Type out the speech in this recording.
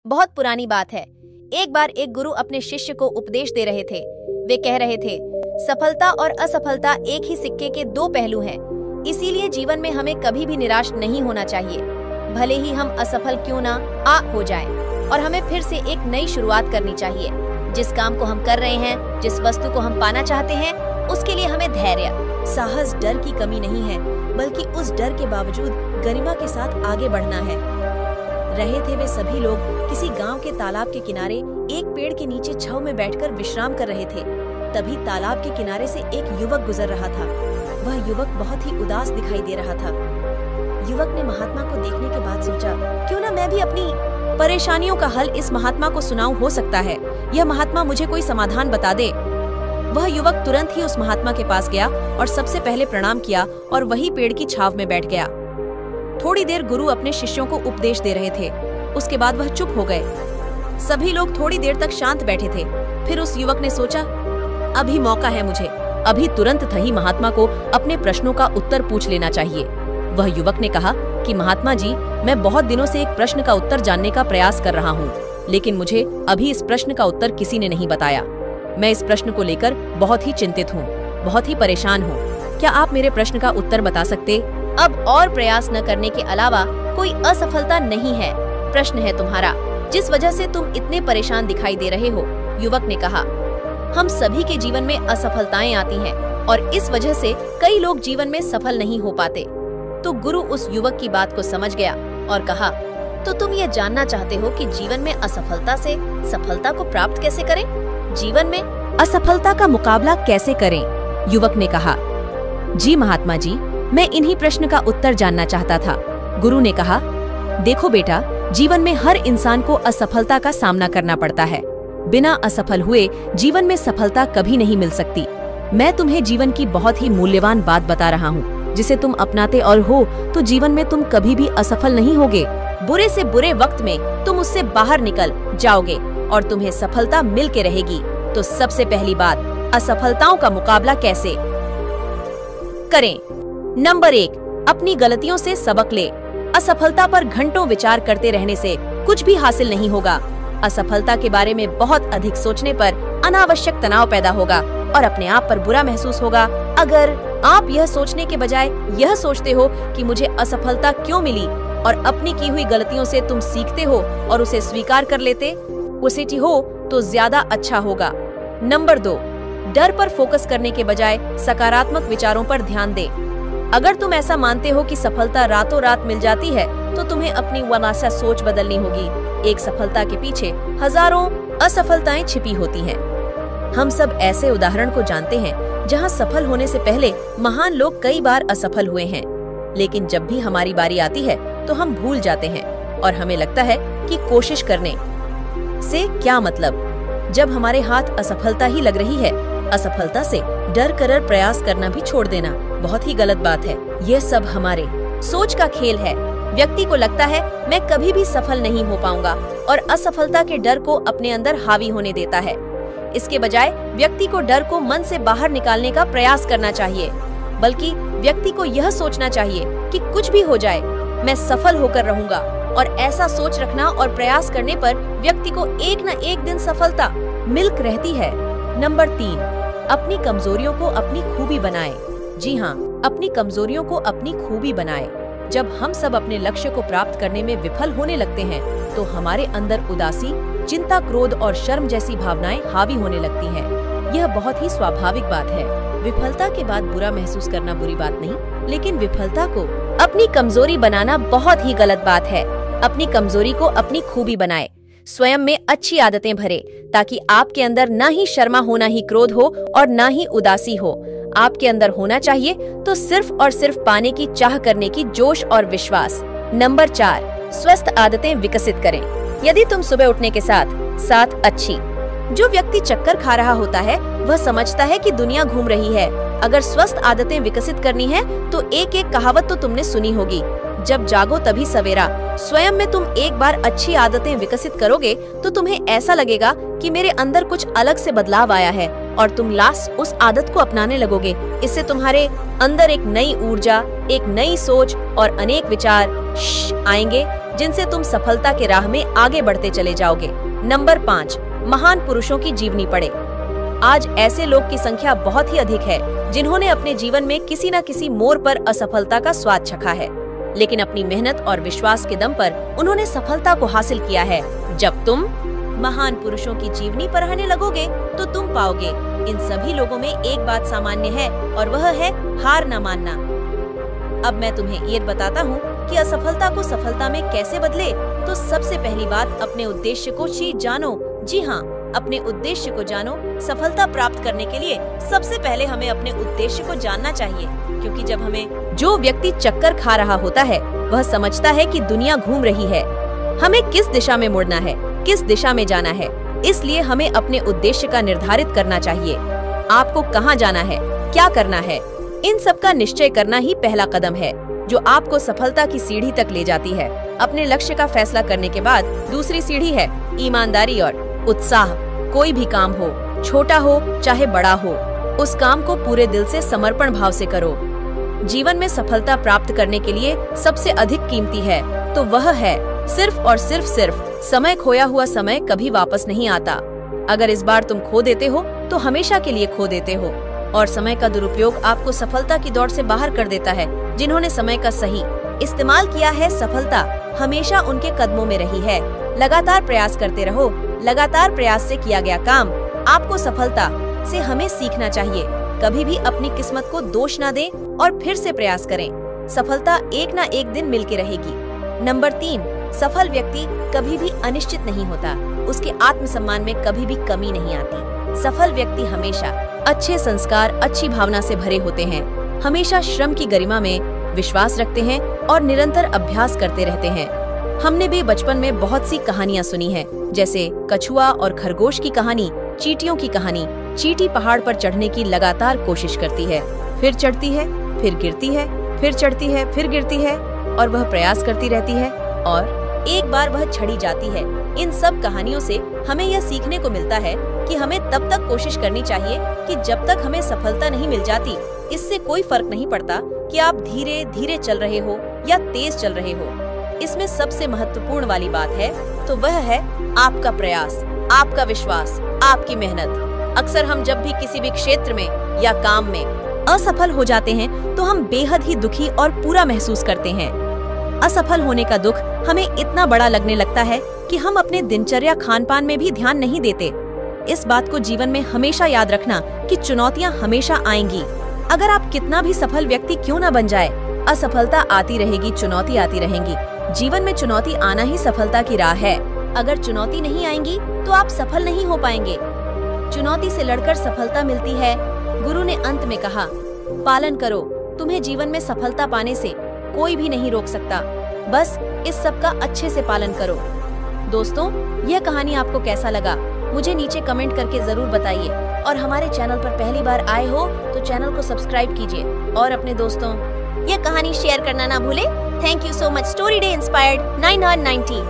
बहुत पुरानी बात है। एक बार एक गुरु अपने शिष्य को उपदेश दे रहे थे। वे कह रहे थे, सफलता और असफलता एक ही सिक्के के दो पहलू हैं। इसीलिए जीवन में हमें कभी भी निराश नहीं होना चाहिए। भले ही हम असफल क्यों ना हो जाएं, और हमें फिर से एक नई शुरुआत करनी चाहिए। जिस काम को हम कर रहे हैं, जिस वस्तु को हम पाना चाहते हैं, उसके लिए हमें धैर्य, साहस, डर की कमी नहीं है, बल्कि उस डर के बावजूद गरिमा के साथ आगे बढ़ना है। रहे थे वे सभी लोग किसी गांव के तालाब के किनारे एक पेड़ के नीचे छांव में बैठकर विश्राम कर रहे थे। तभी तालाब के किनारे से एक युवक गुजर रहा था। वह युवक बहुत ही उदास दिखाई दे रहा था। युवक ने महात्मा को देखने के बाद सोचा, क्यों ना मैं भी अपनी परेशानियों का हल इस महात्मा को सुनाऊं, हो सकता है यह महात्मा मुझे कोई समाधान बता दे। वह युवक तुरंत ही उस महात्मा के पास गया और सबसे पहले प्रणाम किया और वही पेड़ की छांव में बैठ गया। थोड़ी देर गुरु अपने शिष्यों को उपदेश दे रहे थे। उसके बाद वह चुप हो गए। सभी लोग थोड़ी देर तक शांत बैठे थे। फिर उस युवक ने सोचा, अभी मौका है मुझे, अभी तुरंत ही महात्मा को अपने प्रश्नों का उत्तर पूछ लेना चाहिए। वह युवक ने कहा कि महात्मा जी, मैं बहुत दिनों से एक प्रश्न का उत्तर जानने का प्रयास कर रहा हूँ, लेकिन मुझे अभी इस प्रश्न का उत्तर किसी ने नहीं बताया। मैं इस प्रश्न को लेकर बहुत ही चिंतित हूँ, बहुत ही परेशान हूँ। क्या आप मेरे प्रश्न का उत्तर बता सकते? अब और प्रयास न करने के अलावा कोई असफलता नहीं है। प्रश्न है तुम्हारा, जिस वजह से तुम इतने परेशान दिखाई दे रहे हो। युवक ने कहा, हम सभी के जीवन में असफलताएं आती हैं और इस वजह से कई लोग जीवन में सफल नहीं हो पाते। तो गुरु उस युवक की बात को समझ गया और कहा, तो तुम ये जानना चाहते हो कि जीवन में असफलता से सफलता को प्राप्त कैसे करें? जीवन में असफलता का मुकाबला कैसे करें? युवक ने कहा, जी महात्मा जी, मैं इन्हीं प्रश्न का उत्तर जानना चाहता था। गुरु ने कहा, देखो बेटा, जीवन में हर इंसान को असफलता का सामना करना पड़ता है। बिना असफल हुए जीवन में सफलता कभी नहीं मिल सकती। मैं तुम्हें जीवन की बहुत ही मूल्यवान बात बता रहा हूँ, जिसे तुम अपनाते और हो तो जीवन में तुम कभी भी असफल नहीं होगे। बुरे से बुरे वक्त में तुम उससे बाहर निकल जाओगे और तुम्हें सफलता मिल के रहेगी। तो सबसे पहली बात, असफलताओं का मुकाबला कैसे करें? नंबर 1, अपनी गलतियों से सबक ले। असफलता पर घंटों विचार करते रहने से कुछ भी हासिल नहीं होगा। असफलता के बारे में बहुत अधिक सोचने पर अनावश्यक तनाव पैदा होगा और अपने आप पर बुरा महसूस होगा। अगर आप यह सोचने के बजाय यह सोचते हो कि मुझे असफलता क्यों मिली और अपनी की हुई गलतियों से तुम सीखते हो और उसे स्वीकार कर लेते हो तो ज्यादा अच्छा होगा। नंबर 2, डर पर फोकस करने के बजाय सकारात्मक विचारों पर ध्यान दे। अगर तुम ऐसा मानते हो कि सफलता रातों रात मिल जाती है, तो तुम्हें अपनी वनासा सोच बदलनी होगी। एक सफलता के पीछे हजारों असफलताएं छिपी होती हैं। हम सब ऐसे उदाहरण को जानते हैं जहां सफल होने से पहले महान लोग कई बार असफल हुए हैं, लेकिन जब भी हमारी बारी आती है तो हम भूल जाते हैं और हमें लगता है कि कोशिश करने से क्या मतलब। जब हमारे हाथ असफलता ही लग रही है, असफलता से डर कर प्रयास करना भी छोड़ देना बहुत ही गलत बात है। यह सब हमारे सोच का खेल है। व्यक्ति को लगता है मैं कभी भी सफल नहीं हो पाऊंगा और असफलता के डर को अपने अंदर हावी होने देता है। इसके बजाय व्यक्ति को डर को मन से बाहर निकालने का प्रयास करना चाहिए, बल्कि व्यक्ति को यह सोचना चाहिए कि कुछ भी हो जाए मैं सफल होकर रहूंगा। और ऐसा सोच रखना और प्रयास करने पर व्यक्ति को एक न एक दिन सफलता मिल रहती है। नंबर 3, अपनी कमजोरियों को अपनी खूबी बनाए। जी हाँ, अपनी कमजोरियों को अपनी खूबी बनाए। जब हम सब अपने लक्ष्य को प्राप्त करने में विफल होने लगते हैं, तो हमारे अंदर उदासी, चिंता, क्रोध और शर्म जैसी भावनाएं हावी होने लगती हैं। यह बहुत ही स्वाभाविक बात है। विफलता के बाद बुरा महसूस करना बुरी बात नहीं, लेकिन विफलता को अपनी कमजोरी बनाना बहुत ही गलत बात है। अपनी कमजोरी को अपनी खूबी बनाए। स्वयं में अच्छी आदतें भरे, ताकि आपके अंदर ना ही शर्मा हो, ना ही क्रोध हो और ना ही उदासी हो। आपके अंदर होना चाहिए तो सिर्फ और सिर्फ पाने की चाह करने की जोश और विश्वास। नंबर 4, स्वस्थ आदतें विकसित करें। यदि तुम सुबह उठने के साथ अच्छी, जो व्यक्ति चक्कर खा रहा होता है वह समझता है कि दुनिया घूम रही है। अगर स्वस्थ आदतें विकसित करनी है तो एक कहावत तो तुमने सुनी होगी, जब जागो तभी सवेरा। स्वयं में तुम एक बार अच्छी आदतें विकसित करोगे तो तुम्हें ऐसा लगेगा कि मेरे अंदर कुछ अलग से बदलाव आया है और तुम लास्ट उस आदत को अपनाने लगोगे। इससे तुम्हारे अंदर एक नई ऊर्जा, एक नई सोच और अनेक विचार आएंगे, जिनसे तुम सफलता के राह में आगे बढ़ते चले जाओगे। नंबर 5, महान पुरुषों की जीवनी पढ़े। आज ऐसे लोग की संख्या बहुत ही अधिक है जिन्होंने अपने जीवन में किसी न किसी मोड़ पर असफलता का स्वाद चखा है, लेकिन अपनी मेहनत और विश्वास के दम पर उन्होंने सफलता को हासिल किया है। जब तुम महान पुरुषों की जीवनी पढ़ने लगोगे तो तुम पाओगे इन सभी लोगों में एक बात सामान्य है, और वह है हार न मानना। अब मैं तुम्हें ये बताता हूँ कि असफलता को सफलता में कैसे बदले। तो सबसे पहली बात, अपने उद्देश्य को जानो। जी हाँ, अपने उद्देश्य को जानो। सफलता प्राप्त करने के लिए सबसे पहले हमें अपने उद्देश्य को जानना चाहिए, क्योंकि जब हमें जो व्यक्ति चक्कर खा रहा होता है वह समझता है कि दुनिया घूम रही है, हमें किस दिशा में मुड़ना है, किस दिशा में जाना है। इसलिए हमें अपने उद्देश्य का निर्धारित करना चाहिए। आपको कहाँ जाना है, क्या करना है, इन सब का निश्चय करना ही पहला कदम है, जो आपको सफलता की सीढ़ी तक ले जाती है। अपने लक्ष्य का फैसला करने के बाद दूसरी सीढ़ी है ईमानदारी और उत्साह। कोई भी काम हो, छोटा हो चाहे बड़ा हो, उस काम को पूरे दिल से समर्पण भाव से करो। जीवन में सफलता प्राप्त करने के लिए सबसे अधिक कीमती है तो वह है सिर्फ और सिर्फ समय। खोया हुआ समय कभी वापस नहीं आता। अगर इस बार तुम खो देते हो तो हमेशा के लिए खो देते हो, और समय का दुरुपयोग आपको सफलता की दौड़ से बाहर कर देता है। जिन्होंने समय का सही इस्तेमाल किया है, सफलता हमेशा उनके कदमों में रही है। लगातार प्रयास करते रहो। लगातार प्रयास से किया गया काम आपको सफलता से हमें सीखना चाहिए। कभी भी अपनी किस्मत को दोष ना दें और फिर से प्रयास करें। सफलता एक ना एक दिन मिलके रहेगी। नंबर 3, सफल व्यक्ति कभी भी अनिश्चित नहीं होता। उसके आत्मसम्मान में कभी भी कमी नहीं आती। सफल व्यक्ति हमेशा अच्छे संस्कार, अच्छी भावना से भरे होते हैं, हमेशा श्रम की गरिमा में विश्वास रखते हैं और निरंतर अभ्यास करते रहते हैं। हमने भी बचपन में बहुत सी कहानियां सुनी हैं, जैसे कछुआ और खरगोश की कहानी, चींटियों की कहानी। चींटी पहाड़ पर चढ़ने की लगातार कोशिश करती है, फिर चढ़ती है, फिर गिरती है, फिर चढ़ती है, फिर गिरती है, और वह प्रयास करती रहती है और एक बार वह चढ़ी जाती है। इन सब कहानियों से हमें यह सीखने को मिलता है कि हमें तब तक कोशिश करनी चाहिए कि जब तक हमें सफलता नहीं मिल जाती। इससे कोई फर्क नहीं पड़ता कि आप धीरे धीरे चल रहे हो या तेज चल रहे हो। इसमें सबसे महत्वपूर्ण वाली बात है तो वह है आपका प्रयास, आपका विश्वास, आपकी मेहनत। अक्सर हम जब भी किसी भी क्षेत्र में या काम में असफल हो जाते हैं तो हम बेहद ही दुखी और पूरा महसूस करते हैं। असफल होने का दुख हमें इतना बड़ा लगने लगता है कि हम अपने दिनचर्या, खान पान में भी ध्यान नहीं देते। इस बात को जीवन में हमेशा याद रखना कि चुनौतियां हमेशा आएंगी। अगर आप कितना भी सफल व्यक्ति क्यों न बन जाए, असफलता आती रहेगी, चुनौती आती रहेंगी। जीवन में चुनौती आना ही सफलता की राह है। अगर चुनौती नहीं आएंगी तो आप सफल नहीं हो पाएंगे। चुनौती से लड़कर सफलता मिलती है। गुरु ने अंत में कहा, पालन करो, तुम्हें जीवन में सफलता पाने से कोई भी नहीं रोक सकता। बस इस सब का अच्छे से पालन करो। दोस्तों, यह कहानी आपको कैसा लगा मुझे नीचे कमेंट करके जरूर बताइए, और हमारे चैनल पर पहली बार आए हो तो चैनल को सब्सक्राइब कीजिए और अपने दोस्तों यह कहानी शेयर करना ना भूले। Thank you so much. Story day inspired 9/90।